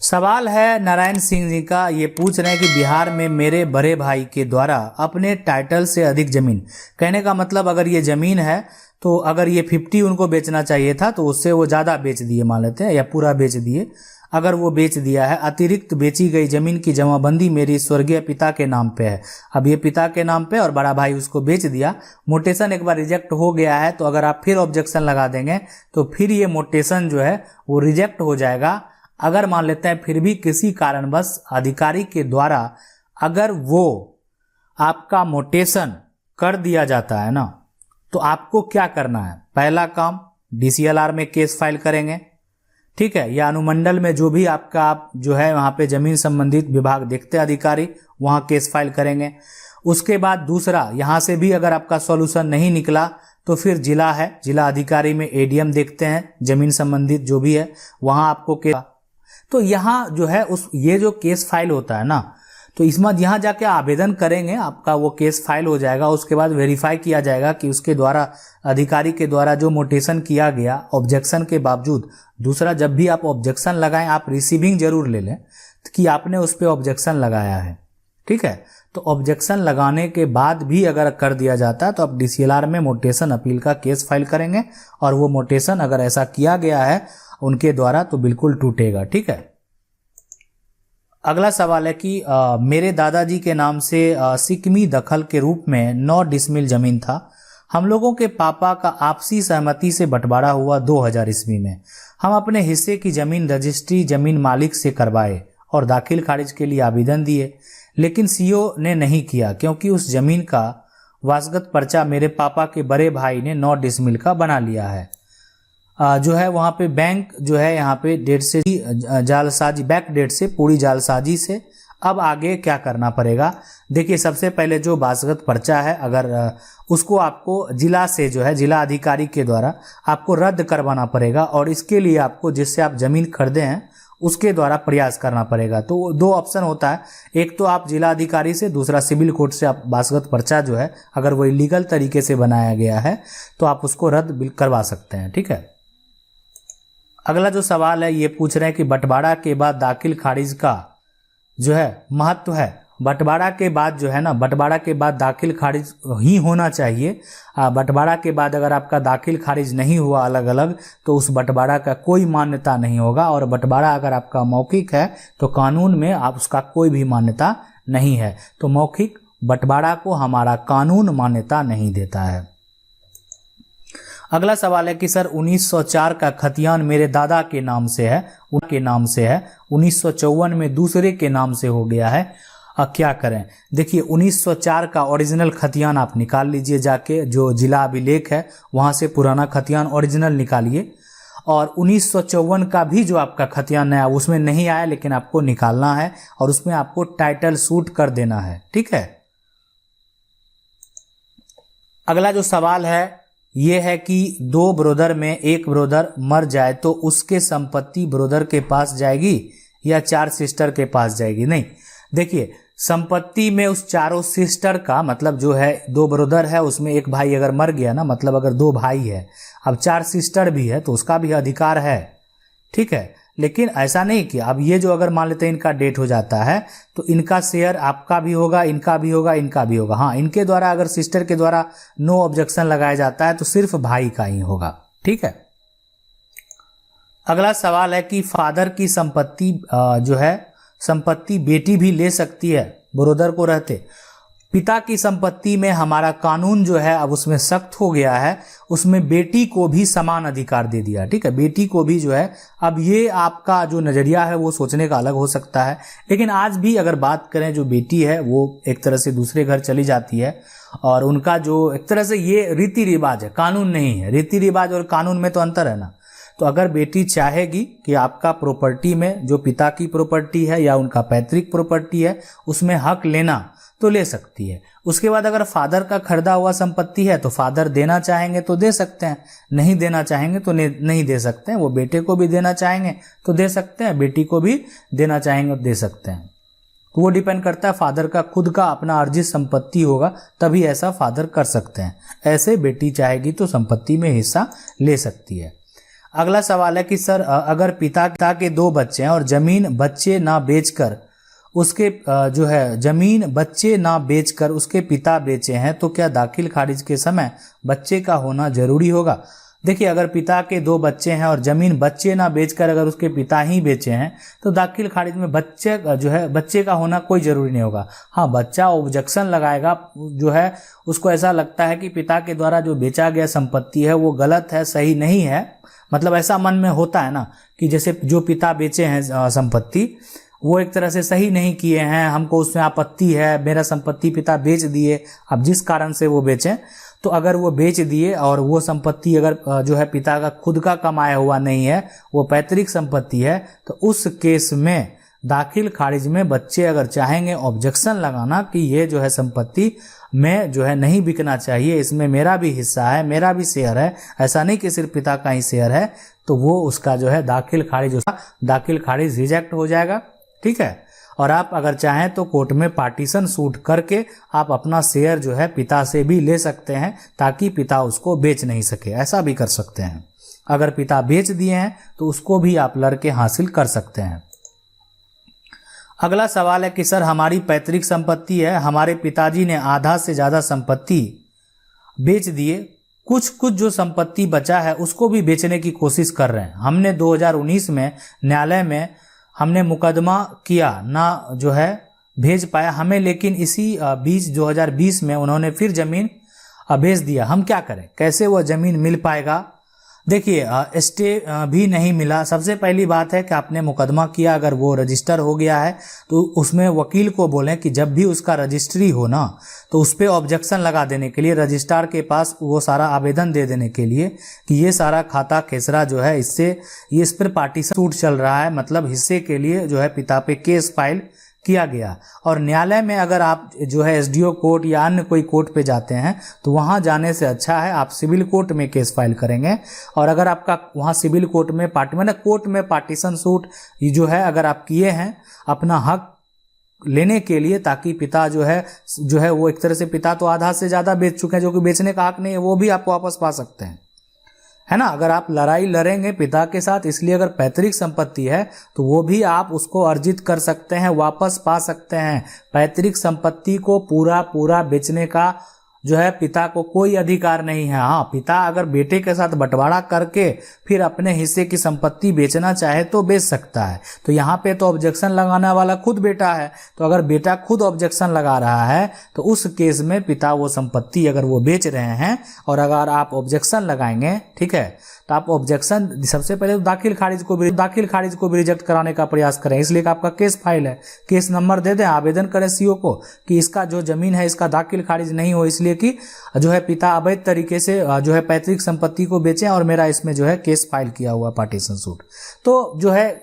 सवाल है नारायण सिंह जी का। ये पूछ रहे हैं कि बिहार में मेरे बड़े भाई के द्वारा अपने टाइटल से अधिक जमीन, कहने का मतलब अगर ये जमीन है तो अगर ये 50 उनको बेचना चाहिए था तो उससे वो ज़्यादा बेच दिए मान लेते हैं, या पूरा बेच दिए। अगर वो बेच दिया है, अतिरिक्त बेची गई जमीन की जमाबंदी मेरी स्वर्गीय पिता के नाम पे है। अब ये पिता के नाम पे और बड़ा भाई उसको बेच दिया, मोटेशन एक बार रिजेक्ट हो गया है, तो अगर आप फिर ऑब्जेक्शन लगा देंगे तो फिर ये मोटेशन जो है वो रिजेक्ट हो जाएगा। अगर मान लेते हैं फिर भी किसी कारणवश अधिकारी के द्वारा अगर वो आपका मोटेशन कर दिया जाता है ना, तो आपको क्या करना है? पहला काम DCLR में केस फाइल करेंगे, ठीक है, या अनुमंडल में जो भी आपका आप जो है वहाँ पे जमीन संबंधित विभाग देखते अधिकारी, वहाँ केस फाइल करेंगे। उसके बाद दूसरा, यहाँ से भी अगर आपका सॉल्यूशन नहीं निकला तो फिर जिला है, जिला अधिकारी में ADM देखते हैं जमीन संबंधित जो भी है, वहाँ आपको केस, तो यहाँ जो है उस ये जो केस फाइल होता है ना, तो इसमें यहाँ जाके आवेदन करेंगे, आपका वो केस फाइल हो जाएगा। उसके बाद वेरीफाई किया जाएगा कि उसके द्वारा अधिकारी के द्वारा जो मोटेशन किया गया ऑब्जेक्शन के बावजूद, दूसरा जब भी आप ऑब्जेक्शन लगाएं आप रिसीविंग जरूर ले लें कि आपने उस पर ऑब्जेक्शन लगाया है, ठीक है। तो ऑब्जेक्शन लगाने के बाद भी अगर कर दिया जाता है तो आप DCLR में मोटेशन अपील का केस फाइल करेंगे, और वो मोटेशन अगर ऐसा किया गया है उनके द्वारा तो बिल्कुल टूटेगा, ठीक है। अगला सवाल है कि मेरे दादाजी के नाम से सिकमी दखल के रूप में 9 डिसमिल जमीन था। हम लोगों के पापा का आपसी सहमति से बंटवारा हुआ 2000 ईस्वी में। हम अपने हिस्से की जमीन रजिस्ट्री जमीन मालिक से करवाए और दाखिल खारिज के लिए आवेदन दिए, लेकिन CO ने नहीं किया क्योंकि उस जमीन का वासगत पर्चा मेरे पापा के बड़े भाई ने 9 डिसमिल का बना लिया है। जो है वहाँ पे बैंक जो है यहाँ पे डेट से जालसाजी, बैक डेट से पूरी जालसाजी से। अब आगे क्या करना पड़ेगा? देखिए, सबसे पहले जो वासगत पर्चा है अगर उसको आपको जिला से जो है जिला अधिकारी के द्वारा आपको रद्द करवाना पड़ेगा, और इसके लिए आपको जिससे आप जमीन खरीदे हैं उसके द्वारा प्रयास करना पड़ेगा। तो 2 ऑप्शन होता है, एक तो आप जिला अधिकारी से, दूसरा सिविल कोर्ट से आप वासगत पर्चा जो है अगर वो इलीगल तरीके से बनाया गया है तो आप उसको रद्द करवा सकते हैं, ठीक है। अगला जो सवाल है ये पूछ रहे हैं कि बंटवारा के बाद दाखिल खारिज का जो है महत्व है। बंटवारा के बाद जो है ना, बंटवारा के बाद दाखिल खारिज ही होना चाहिए। बंटवारा के बाद अगर आपका दाखिल खारिज नहीं हुआ अलग अलग तो उस बंटवारा का कोई मान्यता नहीं होगा, और बंटवारा अगर आपका मौखिक है तो कानून में आप उसका कोई भी मान्यता नहीं है। तो मौखिक बंटवारा को हमारा कानून मान्यता नहीं देता है। अगला सवाल है कि सर 1904 का खतियान मेरे दादा के नाम से है, उनके नाम से है, 1954 में दूसरे के नाम से हो गया है, क्या करें? देखिए, 1904 का ओरिजिनल खतियान आप निकाल लीजिए जाके, जो जिला अभिलेख है वहाँ से पुराना खतियान ओरिजिनल निकालिए, और 1954 का भी जो आपका खतियान नया उसमें नहीं आया लेकिन आपको निकालना है, और उसमें आपको टाइटल सूट कर देना है, ठीक है। अगला जो सवाल है ये है कि 2 ब्रोदर में एक ब्रोदर मर जाए तो उसके संपत्ति ब्रोदर के पास जाएगी या 4 सिस्टर के पास जाएगी? नहीं, देखिए, संपत्ति में उस चारों सिस्टर का मतलब जो है 2 ब्रोदर है उसमें एक भाई अगर मर गया ना, मतलब अगर 2 भाई है, अब 4 सिस्टर भी है तो उसका भी अधिकार है, ठीक है। लेकिन ऐसा नहीं कि अब ये जो अगर मान लेते हैं इनका डेथ हो जाता है तो इनका शेयर आपका भी होगा, इनका भी होगा, इनका भी होगा। हाँ, इनके द्वारा अगर सिस्टर के द्वारा नो ऑब्जेक्शन लगाया जाता है तो सिर्फ भाई का ही होगा, ठीक है। अगला सवाल है कि फादर की संपत्ति जो है संपत्ति बेटी भी ले सकती है ब्रोदर को रहते। पिता की संपत्ति में हमारा कानून जो है अब उसमें सख्त हो गया है, उसमें बेटी को भी समान अधिकार दे दिया, ठीक है। बेटी को भी जो है, अब ये आपका जो नजरिया है वो सोचने का अलग हो सकता है, लेकिन आज भी अगर बात करें जो बेटी है वो एक तरह से दूसरे घर चली जाती है, और उनका जो एक तरह से ये रीति रिवाज है, कानून नहीं है। रीति रिवाज और कानून में तो अंतर है ना। तो अगर बेटी चाहेगी कि आपका प्रॉपर्टी में जो पिता की प्रॉपर्टी है या उनका पैतृक प्रॉपर्टी है उसमें हक लेना तो ले सकती है। उसके बाद अगर फादर का खरीदा हुआ संपत्ति है तो फादर देना चाहेंगे तो दे सकते हैं, नहीं देना चाहेंगे तो नहीं दे सकते हैं। वो बेटे को भी देना चाहेंगे तो दे सकते हैं, बेटी को भी देना चाहेंगे तो दे सकते हैं। तो वो डिपेंड करता है, फादर का खुद का अपना अर्जित संपत्ति होगा तभी ऐसा फादर कर सकते हैं। ऐसे बेटी चाहेगी तो संपत्ति में हिस्सा ले सकती है। अगला सवाल है कि सर अगर पिता के 2 बच्चे हैं और जमीन बच्चे ना बेचकर उसके जमीन बच्चे ना बेचकर उसके पिता बेचे हैं तो क्या दाखिल खारिज के समय बच्चे का होना जरूरी होगा? देखिए, अगर पिता के 2 बच्चे हैं और जमीन बच्चे ना बेचकर अगर उसके पिता ही बेचे हैं तो दाखिल खारिज में बच्चे का होना कोई जरूरी नहीं होगा। हाँ, बच्चा ऑब्जेक्शन लगाएगा, उसको ऐसा लगता है कि पिता के द्वारा जो बेचा गया संपत्ति है वो गलत है, सही नहीं है। मतलब ऐसा मन में होता है ना कि जैसे जो पिता बेचे हैं संपत्ति वो एक तरह से सही नहीं किए हैं, हमको उसमें आपत्ति है, मेरा संपत्ति पिता बेच दिए। अब जिस कारण से वो बेचें, तो अगर वो बेच दिए और वो संपत्ति अगर पिता का खुद का कमाया हुआ नहीं है, वो पैतृक संपत्ति है, तो उस केस में दाखिल खारिज में बच्चे अगर चाहेंगे ऑब्जेक्शन लगाना कि ये संपत्ति में नहीं बिकना चाहिए, इसमें मेरा भी हिस्सा है, मेरा भी शेयर है, ऐसा नहीं कि सिर्फ पिता का ही शेयर है, तो वो उसका दाखिल खारिज रिजेक्ट हो जाएगा। ठीक है। और आप अगर चाहें तो कोर्ट में पार्टीशन सूट करके आप अपना शेयर पिता से भी ले सकते हैं ताकि पिता उसको बेच नहीं सके, ऐसा भी कर सकते हैं। अगर पिता बेच दिए हैं तो उसको भी आप लड़के हासिल कर सकते हैं। अगला सवाल है कि सर हमारी पैतृक संपत्ति है, हमारे पिताजी ने आधा से ज्यादा संपत्ति बेच दिए, कुछ जो संपत्ति बचा है उसको भी बेचने की कोशिश कर रहे हैं। हमने 2019 में न्यायालय में हमने मुकदमा किया ना भेज पाया हमें, लेकिन इसी बीच 2020 में उन्होंने फिर जमीन भेज दिया, हम क्या करें? कैसे वो जमीन मिल पाएगा? देखिए, स्टे भी नहीं मिला। सबसे पहली बात है कि आपने मुकदमा किया, अगर वो रजिस्टर हो गया है तो उसमें वकील को बोलें कि जब भी उसका रजिस्ट्री हो ना तो उस पर ऑब्जेक्शन लगा देने के लिए रजिस्ट्रार के पास वो सारा आवेदन दे देने के लिए कि ये सारा खाता खेसरा इस पर पार्टीशन सूट चल रहा है, मतलब हिस्से के लिए पिता पे केस फाइल किया गया। और न्यायालय में अगर आप एसडीओ कोर्ट या अन्य कोई कोर्ट पे जाते हैं तो वहां जाने से अच्छा है आप सिविल कोर्ट में केस फाइल करेंगे। और अगर आपका वहां सिविल कोर्ट में कोर्ट में पार्टीशन सूट अगर आप किए हैं अपना हक लेने के लिए, ताकि पिता वो एक तरह से पिता तो आधा से ज्यादा बेच चुके हैं, जो कि बेचने का हक नहीं है, वो भी आप वापस पा सकते हैं, है ना। अगर आप लड़ाई लड़ेंगे पिता के साथ, इसलिए अगर पैतृक संपत्ति है तो वो भी आप उसको अर्जित कर सकते हैं, वापस पा सकते हैं। पैतृक संपत्ति को पूरा बेचने का पिता को कोई अधिकार नहीं है। हाँ, पिता अगर बेटे के साथ बंटवारा करके फिर अपने हिस्से की संपत्ति बेचना चाहे तो बेच सकता है। तो यहाँ पे तो ऑब्जेक्शन लगाने वाला खुद बेटा है, तो अगर बेटा खुद ऑब्जेक्शन लगा रहा है तो उस केस में पिता वो संपत्ति अगर वो बेच रहे हैं और अगर आप ऑब्जेक्शन लगाएंगे, ठीक है, तो आप ऑब्जेक्शन सबसे पहले तो दाखिल खारिज को भी रिजेक्ट कराने का प्रयास करें। इसलिए कि आपका केस फाइल है, केस नंबर दे दें, आवेदन करें सीओ को कि इसका जो जमीन है इसका दाखिल खारिज नहीं हो, इसलिए कि पिता अवैध तरीके से पैतृक संपत्ति को बेचें और मेरा इसमें केस फाइल किया हुआ पार्टीशन सूट। तो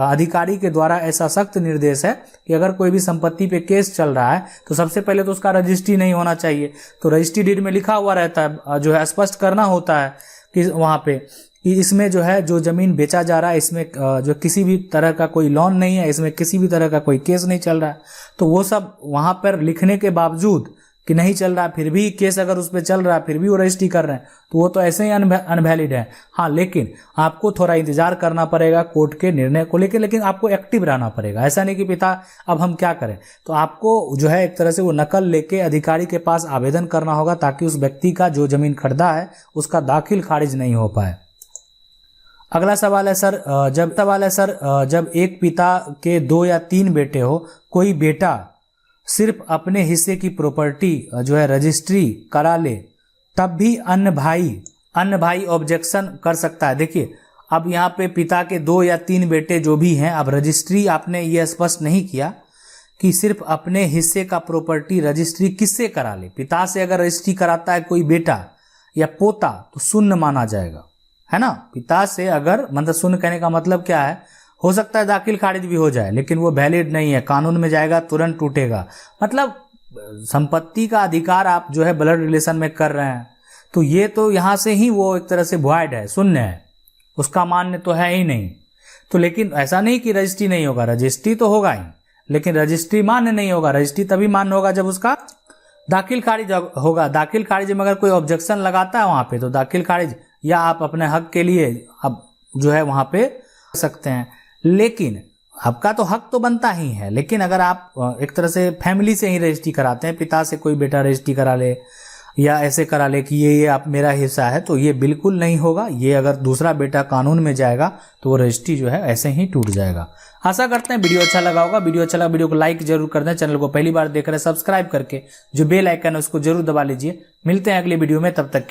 अधिकारी के द्वारा ऐसा सख्त निर्देश है कि अगर कोई भी संपत्ति पे केस चल रहा है तो सबसे पहले तो उसका रजिस्ट्री नहीं होना चाहिए। तो रजिस्ट्री डीड में लिखा हुआ रहता है, स्पष्ट करना होता है कि वहां पे कि इसमें जो जमीन बेचा जा रहा है इसमें किसी भी तरह का कोई लोन नहीं है, इसमें किसी भी तरह का कोई केस नहीं चल रहा है। तो वो सब वहां पर लिखने के बावजूद कि नहीं चल रहा, फिर भी केस अगर उस पर चल रहा है, फिर भी वो रजिस्ट्री कर रहे हैं, तो वो तो ऐसे ही अनवैलिड है। हाँ, लेकिन आपको थोड़ा इंतजार करना पड़ेगा कोर्ट के निर्णय को लेकर, लेकिन आपको एक्टिव रहना पड़ेगा। ऐसा नहीं कि पिता अब हम क्या करें, तो आपको एक तरह से वो नकल लेके अधिकारी के पास आवेदन करना होगा ताकि उस व्यक्ति का जो जमीन खरीदा है उसका दाखिल खारिज नहीं हो पाए। अगला सवाल है सर, जब एक पिता के 2 या 3 बेटे हो, कोई बेटा सिर्फ अपने हिस्से की प्रॉपर्टी रजिस्ट्री करा ले, तब भी अन्य भाई ऑब्जेक्शन कर सकता है। देखिए, अब यहाँ पे पिता के 2 या 3 बेटे जो भी हैं, अब रजिस्ट्री आपने ये स्पष्ट नहीं किया कि सिर्फ अपने हिस्से का प्रॉपर्टी रजिस्ट्री किससे करा ले। पिता से अगर रजिस्ट्री कराता है कोई बेटा या पोता तो शून्य माना जाएगा, है ना। पिता से अगर शून्य कहने का मतलब क्या है, हो सकता है दाखिल खारिज भी हो जाए लेकिन वो वैलिड नहीं है, कानून में जाएगा, तुरंत टूटेगा। मतलब संपत्ति का अधिकार आप ब्लड रिलेशन में कर रहे हैं, तो ये तो यहां से ही वो एक तरह से वॉइड है, शून्य है, उसका मान्य तो है ही नहीं। तो लेकिन ऐसा नहीं कि रजिस्ट्री नहीं होगा, रजिस्ट्री तो होगा ही, लेकिन रजिस्ट्री मान्य नहीं होगा। रजिस्ट्री तभी मान्य होगा जब उसका दाखिल खारिज होगा। दाखिल खारिज में अगर कोई ऑब्जेक्शन लगाता है वहां पे, तो दाखिल खारिज या आप अपने हक के लिए अब जो है वहां पे कर सकते हैं। लेकिन आपका तो हक तो बनता ही है, लेकिन अगर आप एक तरह से फैमिली से ही रजिस्ट्री कराते हैं, पिता से कोई बेटा रजिस्ट्री करा ले या ऐसे करा ले कि ये आप मेरा हिस्सा है, तो ये बिल्कुल नहीं होगा। ये अगर दूसरा बेटा कानून में जाएगा तो वो रजिस्ट्री जो है ऐसे ही टूट जाएगा। आशा करते हैं वीडियो अच्छा लगा होगा। वीडियो अच्छा लगा वीडियो को लाइक जरूर कर दें। चैनल को पहली बार देख रहे हैं सब्सक्राइब करके जो बेल आइकन है उसको जरूर दबा लीजिए। मिलते हैं अगली वीडियो में, तब तक के